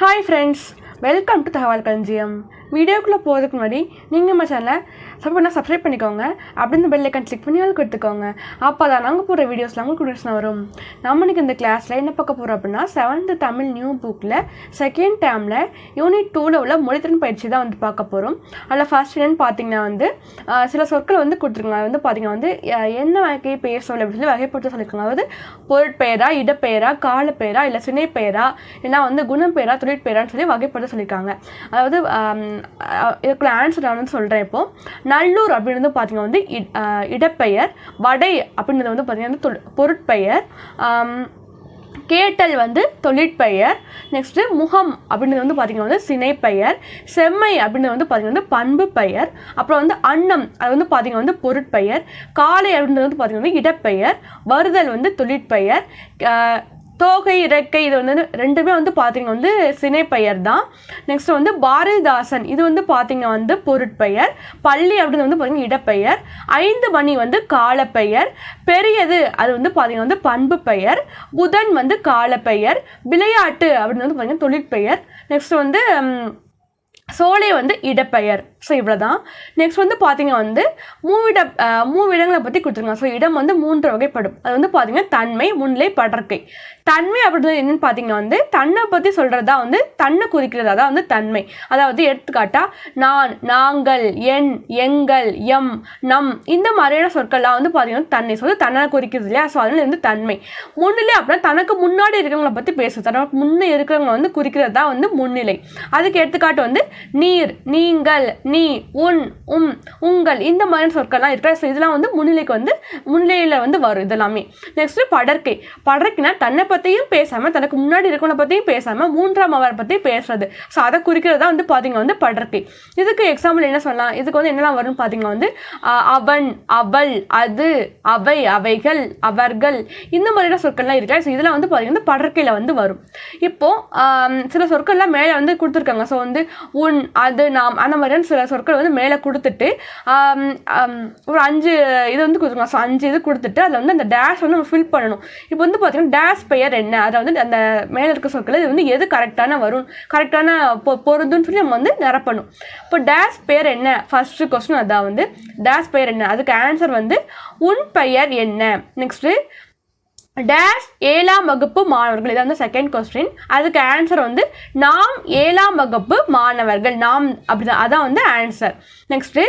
Hi friends, welcome to Thawal Kanjiyam. வீடியோக்குள்ளே போகிறதுக்கு முன்னாடி நீங்கள் நம்ம சேனலை சப்ஸ்கிரைப் பண்ணிக்கோங்க. அப்படி இந்த பெல் ஐக்கான் கிளிக் பண்ணி அது கொடுத்துக்கோங்க. அப்போ தான் நாங்கள் போகிற வீடியோஸ்லாம் உங்களுக்கு நோட்டிஃபிகேஷன் வரும். நம்ம இன்றைக்கி இந்த கிளாஸில் என்ன பார்க்க போகிறோம் அப்படின்னா 7th தமிழ் நியூ புக்கில் செகண்ட் டேர்மில் யூனிட் 2ல் உள்ள மொழித்திறன் பயிற்சி தான் வந்து பார்க்க போகிறோம். அதில் ஃபர்ஸ்ட் என்னென்னு பார்த்தீங்கன்னா சில சொற்கள் வந்து கொடுத்துருக்காங்க. அது வந்து பார்த்தீங்கன்னா என்ன வகை பெயர் சொல் அப்படின்னு சொல்லி வகைப்படுத்த சொல்லியிருக்காங்க. அதாவது பொருட்பெயரா, இடப்பெயரா, காலப்பெயரா, இல்லை சினைப்பெயரா, இல்லைனா குணப்பெயரா, தொழிற்பெயரான்னு சொல்லி வகைப்படுத்த சொல்லியிருக்காங்க. அதாவது இதுக்குள்ள ஆன்சர் நான் வந்து சொல்கிறேன். இப்போது நல்லூர் அப்படின்றது பார்த்தீங்கன்னா இடப்பெயர், வடை அப்படின்றது வந்து பார்த்தீங்கன்னா பொருட்பெயர், கேட்டல் வந்து தொழிற்பெயர், நெக்ஸ்ட்டு முகம் அப்படின்றது வந்து பார்த்திங்கன்னா சினைப்பெயர், செம்மை அப்படின்றது வந்து பார்த்திங்கன்னா பண்பு பெயர், அப்புறம் வந்து அன்னம் அது வந்து பார்த்திங்கன்னா பொருட்பெயர், காலை அப்படின்றது வந்து பார்த்திங்கன்னா இடப்பெயர், வருதல் வந்து தொழிற்பெயர், தோகை, இறக்கை இது வந்து ரெண்டுமே வந்து பார்த்திங்கன்னா சினைப்பெயர் தான். நெக்ஸ்ட் வந்து பாரதிதாசன் இது வந்து பார்த்திங்கன்னா பொருட்பெயர், பள்ளி அப்படின்னு வந்து பார்த்திங்கன்னா இடப்பெயர், 5 மணி வந்து காலப்பெயர், பெரியது அது வந்து பார்த்திங்கன்னா பண்பு பெயர், புதன் வந்து காலப்பெயர், விளையாட்டு அப்படின்னு வந்து பார்த்திங்கன்னா தொழிற்பெயர், நெக்ஸ்ட் வந்து சோலை வந்து இடப்பெயர். ஸோ இவ்வளோ தான். நெக்ஸ்ட் வந்து பார்த்திங்கன்னா மூவிடங்களை பற்றி கொடுத்துருக்காங்க. ஸோ இடம் வந்து 3 வகைப்படும். அது வந்து பார்த்திங்கன்னா தன்மை, முன்னிலை, படர்க்கை. தன்மை அப்படின்றது என்னென்னு பார்த்திங்கன்னா தன்னை பற்றி சொல்கிறது தான் வந்து தன்னை குறிக்கிறது. அதான் வந்து தன்மை. அதாவது எடுத்துக்காட்டால் நான், நாங்கள், என், எங்கள், எம், நம் இந்த மாதிரியான சொற்கள்லாம் வந்து பார்த்திங்கன்னா தன்னை சொல்லி தன்னை குறிக்கிறது இல்லையா. ஸோ அதனால வந்து தன்மை. முன்னிலை அப்படின்னா தனக்கு முன்னாடி இருக்கிறவங்கள பற்றி பேசுவது, தனக்கு முன்னே இருக்கிறவங்க வந்து குறிக்கிறது தான் வந்து முன்னிலை. அதுக்கு எடுத்துக்காட்டு வந்து நீர், நீங்கள், நீ, உன், உங்கள் இந்த மாதிரியான சொற்கள்லாம் இருக்கிற. ஸோ இதெல்லாம் வந்து முன்னிலைக்கு வந்து முன்னிலையில் வந்து வரும் இதெல்லாமே. நெக்ஸ்ட் படர்க்கை. படர்க்கைனா தன்னை பற்றியும் பேசாமல், தனக்கு முன்னாடி இருக்கிறவனை பற்றியும் பேசாமல், 3ஆம் அவரை பற்றி பேசுறது. ஸோ அதை குறிக்கிறது தான் வந்து பார்த்தீங்கன்னா படர்க்கை. இதுக்கு எக்ஸாம்பிள் என்ன சொல்லலாம், இதுக்கு வந்து என்னெல்லாம் வரும்னு பார்த்தீங்கன்னா அவன், அவள், அது, அவை, அவைகள், அவர்கள் இந்த மாதிரியான சொற்கள்லாம் இருக்கு. ஸோ இதெல்லாம் வந்து பார்த்தீங்கன்னா படர்க்கையில் வந்து வரும். இப்போது சில சொற்கள்லாம் மேலே வந்து கொடுத்துருக்காங்க. ஸோ வந்து உன், அது, நாம் அந்த மாதிரியான சில சொற்கள் வந்து மேலே கொடுத்துட்டு ஒரு 5 இது வந்து கொடுத்துருக்காங்க. ஸோ 5 இது கொடுத்துட்டு அதில் வந்து அந்த டேஷ் வந்து நம்ம ஃபில் பண்ணணும். இப்போ வந்து பார்த்தீங்கன்னா டேஷ் பெயர் என்ன, அதை வந்து அந்த மேலே இருக்க சொற்கள் இது வந்து எது கரெக்டான வரும், கரெக்டான பொருந்துன்னு சொல்லி நம்ம வந்து நிரப்பணும். இப்போ டேஷ் பெயர் என்ன, ஃபர்ஸ்ட் கொஸ்டின் அதான் வந்து டேஷ் பெயர் என்ன. அதுக்கு ஆன்சர் வந்து உன் பெயர் என்ன. நெக்ஸ்ட்டு டேஷ் 7ஆம் வகுப்பு மாணவர்கள், இதான் வந்து செகண்ட் கொஸ்டின். அதுக்கு ஆன்சர் வந்து நாம் 7ஆம் வகுப்பு மாணவர்கள், நாம் அப்படிதான், அதான் வந்து ஆன்சர். நெக்ஸ்ட்டு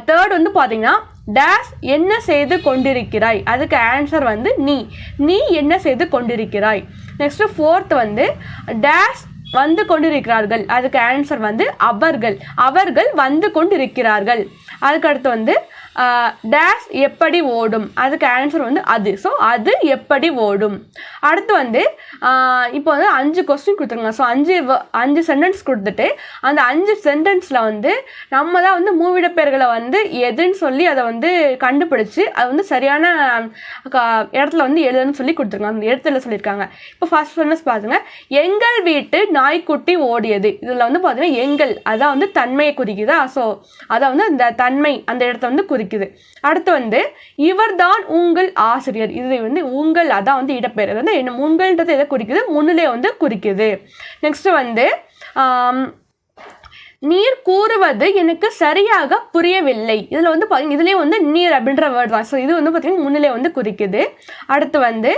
தேர்ட் வந்து பார்த்தீங்கன்னா டேஷ் என்ன செய்து கொண்டிருக்கிறாய். அதுக்கு ஆன்சர் வந்து நீ, நீ என்ன செய்து கொண்டிருக்கிறாய். நெக்ஸ்ட்டு ஃபோர்த் வந்து டேஷ் வந்து கொண்டிருக்கிறார்கள். அதுக்கு ஆன்சர் வந்து அவர்கள், அவர்கள் வந்து கொண்டிருக்கிறார்கள். அதுக்கடுத்து வந்து டேஷ் எப்படி ஓடும். அதுக்கு ஆன்சர் வந்து அது. ஸோ அது எப்படி ஓடும். அடுத்து வந்து இப்போ வந்து 5 கொஸ்டின் கொடுத்துருங்க. ஸோ 5 சென்டென்ஸ் கொடுத்துட்டு அந்த 5 சென்டென்ஸில் வந்து நம்ம தான் வந்து மூவிட பெயர்களை வந்து எதுன்னு சொல்லி அதை வந்து கண்டுபிடிச்சி அது வந்து சரியான இடத்துல வந்து எழுதுன்னு சொல்லி கொடுத்துருக்காங்க. அந்த இடத்துல சொல்லியிருக்காங்க. இப்போ ஃபர்ஸ்ட் சென்டென்ஸ் பாருங்க, எங்கள் வீட்டு நாய்க்குட்டி ஓடியது. இதில் வந்து பார்த்தீங்கன்னா எங்கள் அதான் வந்து தன்மையை குறிக்குதா. ஸோ அதை வந்து அந்த தன்மை அந்த இடத்த வந்து குறிக்குது. அடுத்து வந்து இவர்தான் உங்கள் ஆசிரியர். இது வந்து உங்கள் அதான் வந்து இடப்பெயர். அது வந்து என்ன உங்கள்ன்றது எதை குறிக்குது, முன்னிலையை வந்து குறிக்குது. நெக்ஸ்ட் வந்து நீர் கூறுவது எனக்கு சரியாக புரியவில்லை. இதில் வந்து பார்த்தீங்கன்னா இதுலேயே வந்து நீர் அப்படின்ற வேர்டு தான். ஸோ இது வந்து பார்த்தீங்கன்னா முன்னிலை வந்து குறிக்குது. அடுத்து வந்து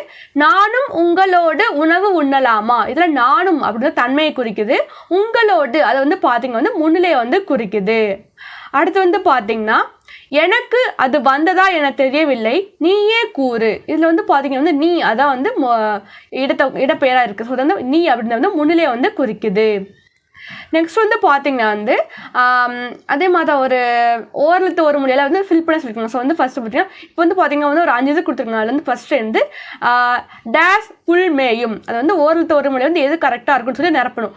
நானும் உங்களோடு உணவு உண்ணலாமா. இதில் நானும் அப்படின்னு தன்மையை குறிக்குது. உங்களோடு அதை வந்து பார்த்தீங்கன்னா வந்து முன்னிலையை வந்து குறிக்குது. அடுத்து வந்து பார்த்தீங்கன்னா எனக்கு அது வந்ததா என தெரியவில்லை, நீயே கூறு. இதில் வந்து பார்த்தீங்கன்னா நீ அதான் வந்து இடப்பெயராக இருக்குது. ஸோ வந்து நீ அப்படின்னு வந்து முன்னிலையை வந்து குறிக்குது. நெக்ஸ்ட் வந்து பார்த்தீங்கன்னா வந்து அதே மாதிரி ஒரு ஓரளத்து ஒரு மொழியில் வந்து ஃபில் பண்ண சொல்லியிருக்காங்க. ஸோ வந்து ஃபஸ்ட்டு பார்த்தீங்கன்னா இப்போ வந்து பார்த்தீங்கன்னா வந்து ஒரு 5 இது கொடுத்துருக்காங்க. அதில் வந்து ஃபஸ்ட்டு வந்து டேஷ் புல் மேயும். அது வந்து ஓரளத்து ஒரு மொழி வந்து எது கரெக்டாக இருக்குன்னு சொல்லி நிரப்பணும்.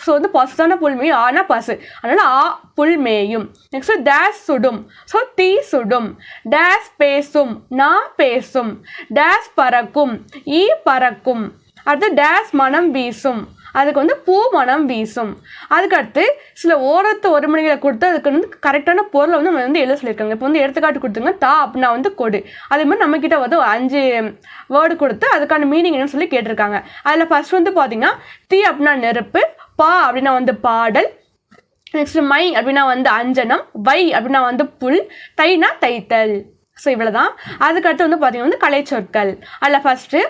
ஸோ வந்து பசுதான புல் மேயும், ஆனால் பசு, அதனால் புல் மேயும். நெக்ஸ்ட்டு டேஷ் சுடும். ஸோ தீ சுடும். டேஷ் பேசும், நான் பேசும். டேஷ் பறக்கும், ஈ பறக்கும். அடுத்து டேஷ் மனம் வீசும். அதுக்கு வந்து பூ மனம் வீசும். அதுக்கடுத்து சில ஓரத்து ஒரு மணிகளை கொடுத்து அதுக்கு வந்து கரெக்டான பொருளை வந்து நம்ம வந்து எழுத சொல்லியிருக்காங்க. இப்போ வந்து எடுத்துக்காட்டு கொடுத்துங்க, தா அப்படின்னா வந்து கொடு. அதே மாதிரி நம்மக்கிட்ட வந்து 5 வேர்டு கொடுத்து அதுக்கான மீனிங் என்னன்னு சொல்லி கேட்டிருக்காங்க. அதில் ஃபர்ஸ்ட் வந்து பார்த்தீங்கன்னா தீ அப்படின்னா நெருப்பு, பா அப்படின்னா வந்து பாடல், நெக்ஸ்ட் மை அப்படின்னா வந்து அஞ்சனம், வை அப்படின்னா வந்து புல், தைனா தைத்தல். ஸோ இவ்வளோதான். அதுக்கடுத்து வந்து பார்த்தீங்கன்னா வந்து கலை சொற்கள். அதில் ஃபஸ்ட்டு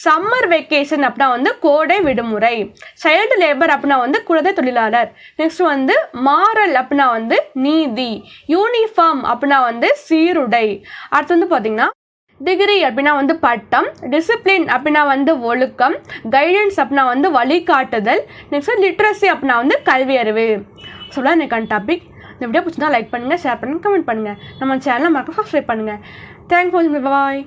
சம்மர் வெக்கேஷன் அப்படின்னா வந்து கோடை விடுமுறை, சைல்டு லேபர் அப்படின்னா வந்து குழந்தை தொழிலாளர், நெக்ஸ்ட் வந்து மாரல் அப்படின்னா வந்து நீதி, யூனிஃபார்ம் அப்படின்னா வந்து சீருடை. அடுத்து வந்து பார்த்தீங்கன்னா டிகிரி அப்படின்னா வந்து பட்டம், டிசிப்ளின் அப்படின்னா வந்து ஒழுக்கம், கைடன்ஸ் அப்படின்னா வந்து வழிகாட்டுதல், நெக்ஸ்ட் லிட்ரஸி அப்படின்னா வந்து கல்வி அறிவு. சொல்லலாம் எனக்கான டாபிக். இந்த வீடியோ பிடிச்சிருந்தா லைக் பண்ணுங்கள், ஷேர் பண்ணுங்கள், கமெண்ட் பண்ணுங்கள். நம்ம சேனலை மறக்காம சப்ஸ்கிரைப் பண்ணுங்கள். தேங்க்ஸ் ஃபார் வாட்சிங். பாய்.